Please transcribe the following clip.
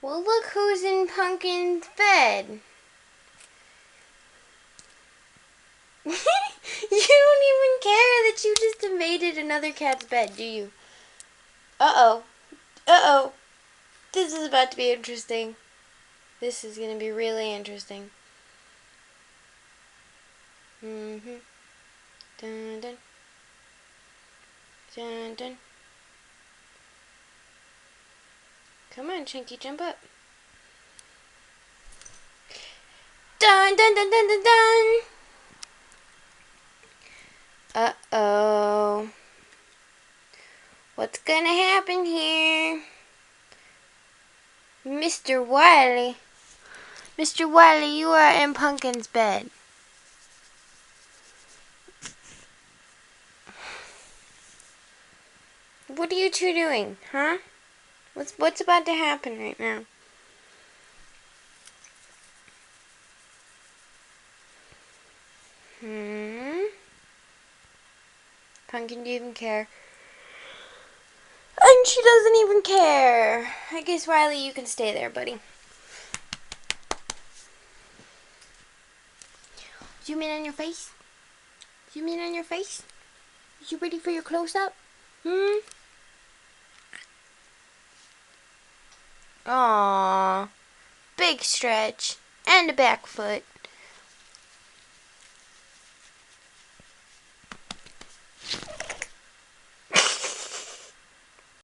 Well, look who's in Punkin's bed. You don't even care that you just invaded another cat's bed, do you? Uh-oh. Uh-oh. This is about to be interesting. This is going to be really interesting. Mm-hmm. Dun dun. Dun dun. Come on, Chunky, jump up. Dun dun dun dun dun dun. Uh-oh. What's gonna happen here? Mr. Wiley. Mr. Wiley, you are in Punkin's bed. What are you two doing, huh? What's about to happen right now? Punkin, do you even care? And she doesn't even care. I guess, Wiley, you can stay there, buddy. Zoom in on your face. Zoom in on your face. Is you ready for your close-up? Aww. Big stretch. And a back foot.